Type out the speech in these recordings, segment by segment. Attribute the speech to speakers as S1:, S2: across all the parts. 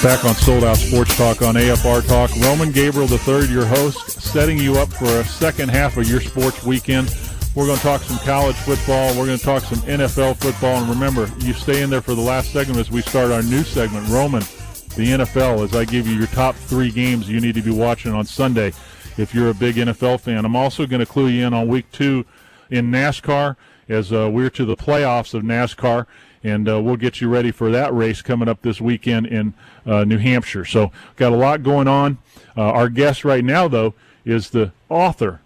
S1: Back on Sold Out Sports Talk on AFR Talk. Roman Gabriel III, your host, setting you up for a second half of your sports weekend. We're going to talk some college football. We're going to talk some NFL football. And remember, you stay in there for the last segment as we start our new segment, Roman, the NFL, as I give you your top 3 games you need to be watching on Sunday if you're a big NFL fan. I'm also going to clue you in on week 2 in NASCAR as we're to the playoffs of NASCAR. And we'll get you ready for that race coming up this weekend in New Hampshire. So got a lot going on. Our guest right now, though, is the author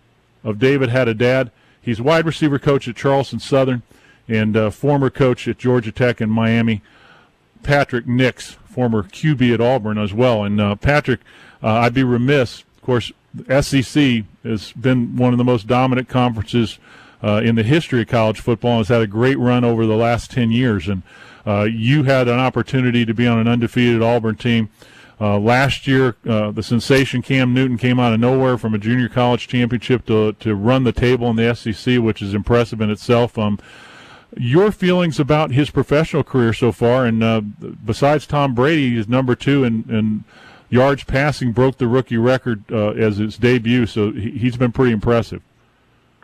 S1: of David Had a Dad. He's wide receiver coach at Charleston Southern and former coach at Georgia Tech and Miami. Patrick Nix, former QB at Auburn as well. And Patrick, I'd be remiss, of course, the SEC has been one of the most dominant conferences in the history of college football, and has had a great run over the last 10 years. And you had an opportunity to be on an undefeated Auburn team. Last year, the sensation Cam Newton came out of nowhere from a junior college championship to run the table in the SEC, which is impressive in itself. Your feelings about his professional career so far, and besides Tom Brady, he's number 2 in yards passing, broke the rookie record as his debut, so he's been pretty impressive.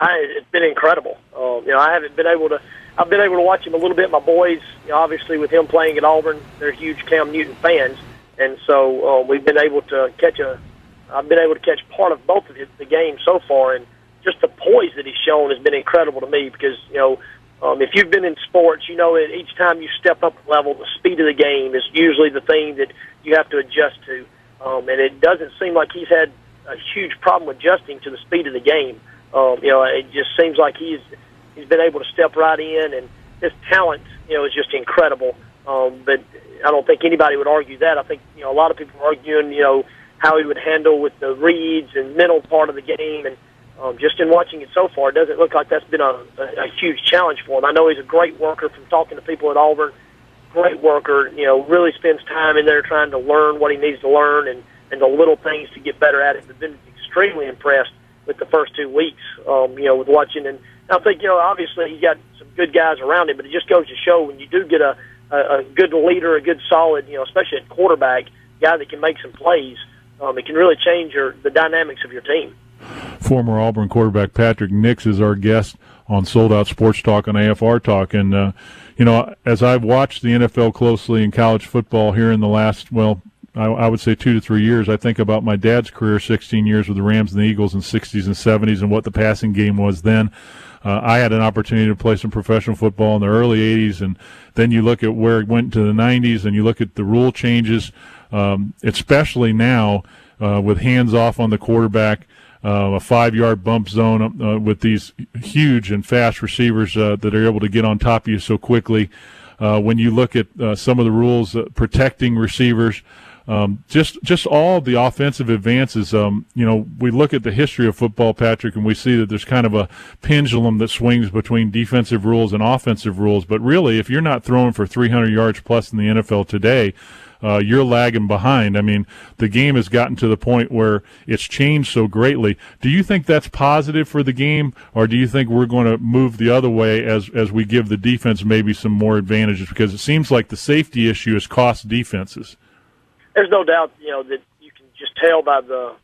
S2: It's been incredible. I've been able to watch him a little bit. My boys, obviously with him playing at Auburn, they're huge Cam Newton fans, and so we've been able to I've been able to catch part of both of the games so far, and just the poise that he's shown has been incredible to me because if you've been in sports, you know that each time you step up a level, the speed of the game is usually the thing that you have to adjust to, and it doesn't seem like he's had a huge problem adjusting to the speed of the game. It just seems like he's been able to step right in, and his talent, is just incredible. But I don't think anybody would argue that. I think, a lot of people are arguing, how he would handle with the reads and mental part of the game. And just in watching it so far, it doesn't look like that's been a huge challenge for him. I know he's a great worker from talking to people at Auburn. Great worker, really spends time in there trying to learn what he needs to learn and the little things to get better at it. I've been extremely impressed with the first 2 weeks, with watching. And I think, obviously he got some good guys around him, but it just goes to show when you do get a good leader, a good solid, especially at quarterback, guy that can make some plays, it can really change the dynamics of your team.
S1: Former Auburn quarterback Patrick Nix is our guest on Sold Out Sports Talk on AFR Talk. And, as I've watched the NFL closely in college football here in the last, I would say 2 to 3 years. I think about my dad's career, 16 years with the Rams and the Eagles in the 60s and 70s, and what the passing game was then. I had an opportunity to play some professional football in the early 80s, and then you look at where it went to the 90s, and you look at the rule changes, especially now with hands off on the quarterback, a 5-yard bump zone with these huge and fast receivers that are able to get on top of you so quickly. When you look at some of the rules protecting receivers, just all the offensive advances. We look at the history of football, Patrick, and we see that there's kind of a pendulum that swings between defensive rules and offensive rules. But really, if you're not throwing for 300 yards plus in the NFL today, you're lagging behind. I mean, the game has gotten to the point where it's changed so greatly. Do you think that's positive for the game, or do you think we're going to move the other way as we give the defense maybe some more advantages? Because it seems like the safety issue has cost defenses. There's
S2: no doubt, that you can just tell by the,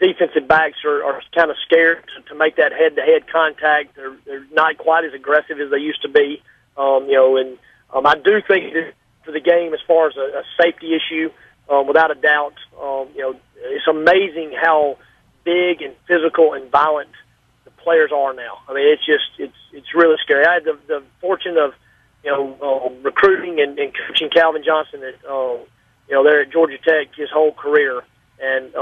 S2: defensive backs are kind of scared to make that head-to-head contact. They're not quite as aggressive as they used to be, and I do think that for the game as far as a safety issue, without a doubt, it's amazing how big and physical and violent the players are now. I mean, it's really scary. I had the fortune of recruiting and coaching Calvin Johnson at, there at Georgia Tech his whole career. And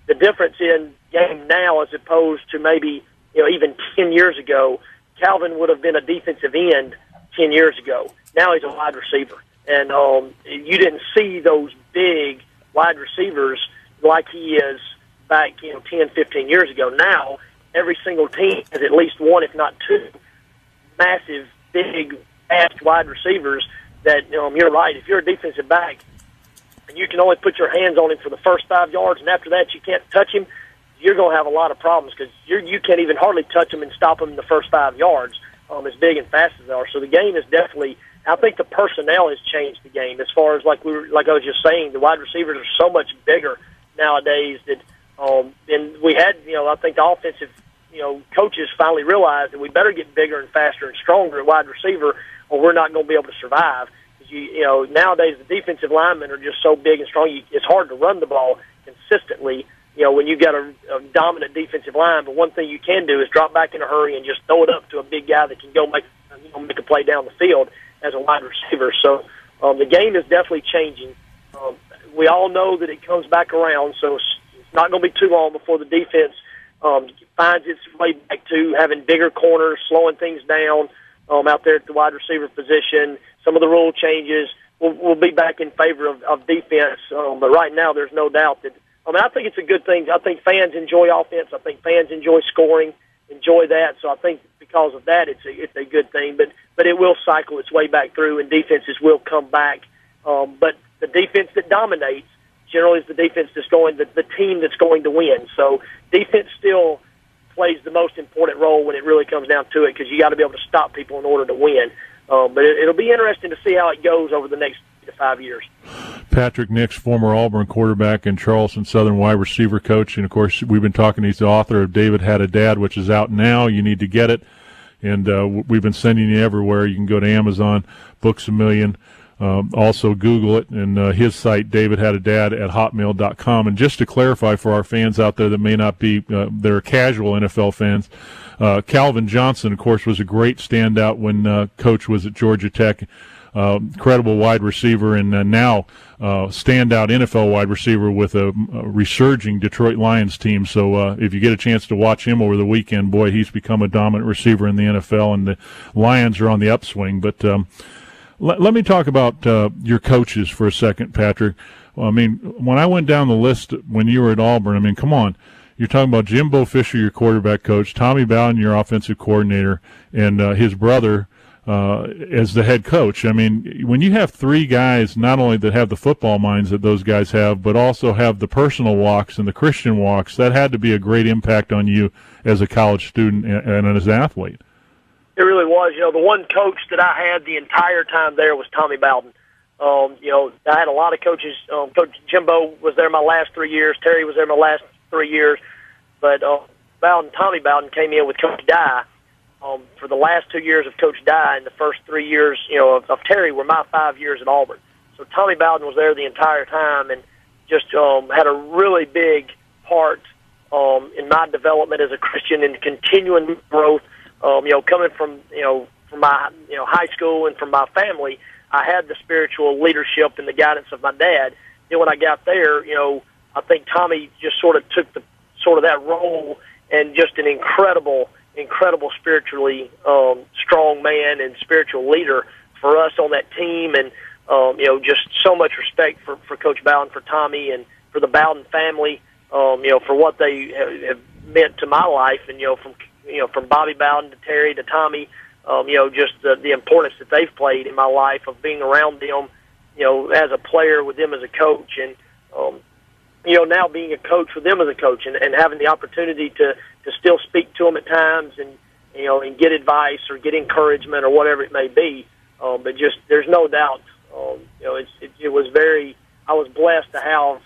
S2: the difference in game now as opposed to maybe, even 10 years ago, Calvin would have been a defensive end 10 years ago. Now he's a wide receiver. And you didn't see those big wide receivers like he is back, 10, 15 years ago. Now every single team has at least one, if not two, massive, big, fast wide receivers that, you're right, if you're a defensive back and you can only put your hands on him for the first 5 yards and after that you can't touch him, you're going to have a lot of problems because you can't even hardly touch him and stop him in the first 5 yards, as big and fast as they are. So the game has definitely I think the personnel has changed the game as far as like I was just saying, the wide receivers are so much bigger nowadays that and we had, I think the offensive, coaches finally realized that we better get bigger and faster and stronger at wide receiver, or we're not going to be able to survive. Nowadays the defensive linemen are just so big and strong. It's hard to run the ball consistently. When you've got a dominant defensive line, but one thing you can do is drop back in a hurry and just throw it up to a big guy that can go make a play down the field as a wide receiver. So the game is definitely changing. We all know that it comes back around, so it's not going to be too long before the defense finds its way back to having bigger corners, slowing things down out there at the wide receiver position. Some of the rule changes will be back in favor of defense, but right now there's no doubt that I think it's a good thing. I think fans enjoy offense. I think fans enjoy scoring, enjoy that. So I think because of that, it's a good thing. But it will cycle its way back through, and defenses will come back. But the defense that dominates generally is the defense that's the team that's going to win. So defense still plays the most important role when it really comes down to it, because you got to be able to stop people in order to win. But it'll be interesting to see how it goes over the next 3 to 5 years.
S1: Patrick Nix, former Auburn quarterback and Charleston Southern wide receiver coach. And, of course, we've been talking, he's the author of David Had a Dad, which is out now. You need to get it. And we've been sending you everywhere. You can go to Amazon, Books A Million. Also Google it, and his site, davidhadadad@hotmail.com. And just to clarify for our fans out there that may not be, they're casual NFL fans, Calvin Johnson, of course, was a great standout when Coach was at Georgia Tech. Credible wide receiver, and now standout NFL wide receiver with a resurging Detroit Lions team. So if you get a chance to watch him over the weekend, boy, he's become a dominant receiver in the NFL, and the Lions are on the upswing. But let me talk about your coaches for a second, Patrick. Well, when I went down the list when you were at Auburn, come on. You're talking about Jimbo Fisher, your quarterback coach, Tommy Bowden, your offensive coordinator, and his brother as the head coach. When you have three guys not only that have the football minds that those guys have, but also have the personal walks and the Christian walks, that had to be a great impact on you as a college student and as an athlete.
S2: It really was. The one coach that I had the entire time there was Tommy Bowden. I had a lot of coaches. Coach Jimbo was there my last 3 years. Terry was there my last 3 years. But Tommy Bowden came in with Coach Dye. For the last 2 years of Coach Dye and the first 3 years, of Terry were my 5 years at Auburn. So Tommy Bowden was there the entire time and just had a really big part in my development as a Christian and continuing growth. Coming from my high school and from my family, I had the spiritual leadership and the guidance of my dad. Then when I got there, I think Tommy just sort of took that role, and just an incredible spiritually strong man and spiritual leader for us on that team. And just so much respect for Coach Bowden, for Tommy, and for the Bowden family, for what they have meant to my life, and from Bobby Bowden to Terry to Tommy, just the importance that they've played in my life, of being around them, as a player, with them as a coach, and now being a coach with them as a coach, and having the opportunity to still speak to them at times, and and get advice or get encouragement or whatever it may be. But just there's no doubt, it was very. I was blessed to have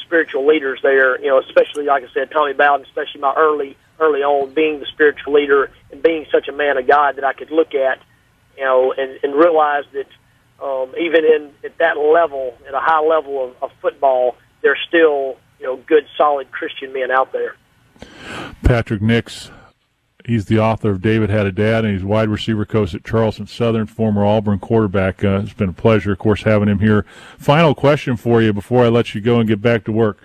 S2: spiritual leaders there. Especially like I said, Tommy Bowden, especially my early on, being the spiritual leader and being such a man of God that I could look at, and realize that even at that level, at a high level of football, there's still good, solid Christian men out there.
S1: Patrick Nix, he's the author of David Had a Dad, and he's wide receiver coach at Charleston Southern, former Auburn quarterback. It's been a pleasure, of course, having him here. Final question for you before I let you go and get back to work.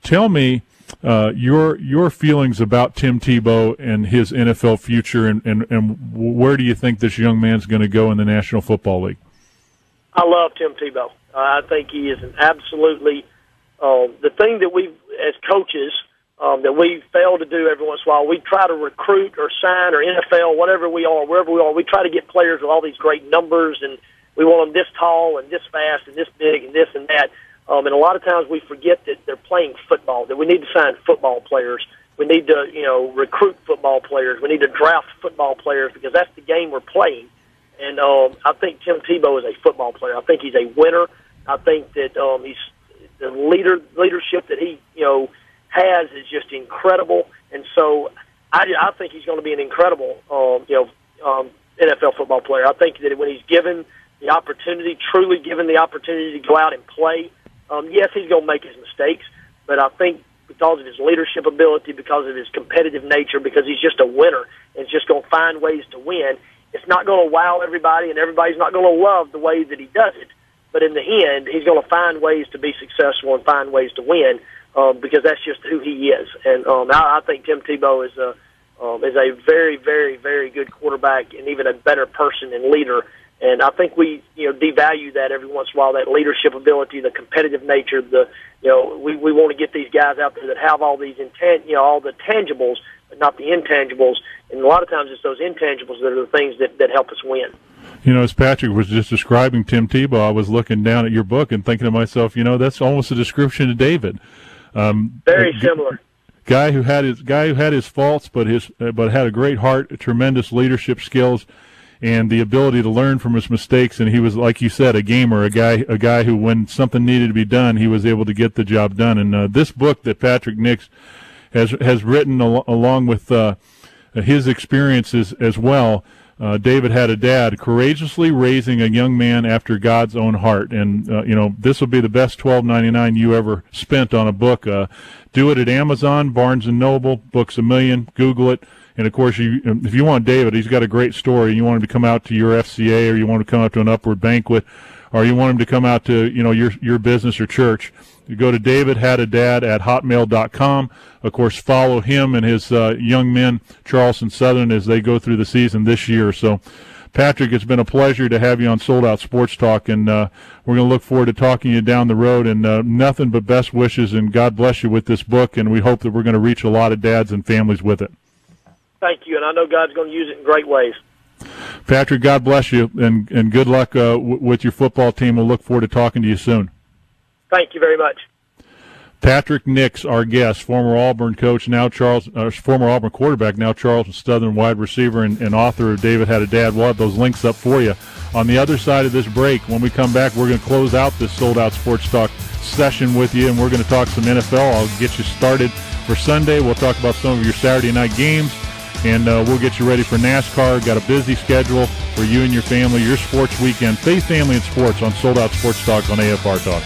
S1: Tell me your feelings about Tim Tebow and his NFL future, and where do you think this young man's going to go in the National Football League?
S2: I love Tim Tebow. I think he is an absolutely the thing that we, as coaches, that we fail to do every once in a while. We try to recruit or sign or NFL, whatever we are, wherever we are. We try to get players with all these great numbers, and we want them this tall and this fast and this big and this and that. And a lot of times we forget that they're playing football, that we need to sign football players. We need to, recruit football players. We need to draft football players, because that's the game we're playing. And I think Tim Tebow is a football player. I think he's a winner. I think that he's the leadership that he has is just incredible. And so I think he's going to be an incredible NFL football player. I think that when he's given the opportunity, truly given the opportunity to go out and play, yes, he's going to make his mistakes, but I think because of his leadership ability, because of his competitive nature, because he's just a winner and just going to find ways to win, it's not going to wow everybody, and everybody's not going to love the way that he does it. But in the end, he's going to find ways to be successful and find ways to win because that's just who he is. And I think Tim Tebow is a very, very, very good quarterback and even a better person and leader. And I think we devalue that every once in a while, that leadership ability, the competitive nature. We want to get these guys out there that have all these all the tangibles, but not the intangibles. And a lot of times it's those intangibles that are the things that help us win.
S1: As Patrick was just describing Tim Tebow, I was looking down at your book and thinking to myself, that's almost a description of David.
S2: Very similar.
S1: Guy who had his faults, but had a great heart, tremendous leadership skills, and the ability to learn from his mistakes. And he was, like you said, a gamer, a guy who, when something needed to be done, he was able to get the job done. And this book that Patrick Nix has written along with his experiences as well. David Had a Dad, courageously raising a young man after God's own heart. And, this will be the best $12.99 you ever spent on a book. Do it at Amazon, Barnes & Noble, Books A Million, Google it. And, of course, if you want David, he's got a great story. You want him to come out to your FCA, or you want him to come out to an Upward banquet, or you want him to come out to, your business or church. You go to davidhadadad@hotmail.com. Of course, follow him and his young men, Charleston Southern, as they go through the season this year. So, Patrick, it's been a pleasure to have you on Sold Out Sports Talk, and we're going to look forward to talking to you down the road. And nothing but best wishes, and God bless you with this book. And we hope that we're going to reach a lot of dads and families with it.
S2: Thank you, and I know God's going to use it in great ways.
S1: Patrick, God bless you, and good luck with your football team. We'll look forward to talking to you soon.
S2: Thank you very much.
S1: Patrick Nix, our guest, former Auburn coach, former Auburn quarterback, now Charleston Southern wide receiver, and author of David Had a Dad. We'll have those links up for you. On the other side of this break, when we come back, we're going to close out this Sold Out Sports Talk session with you, and we're going to talk some NFL. I'll get you started for Sunday. We'll talk about some of your Saturday night games, and we'll get you ready for NASCAR. Got a busy schedule for you and your family, your sports weekend. Faith, family, and sports on Sold Out Sports Talk on AFR Talk.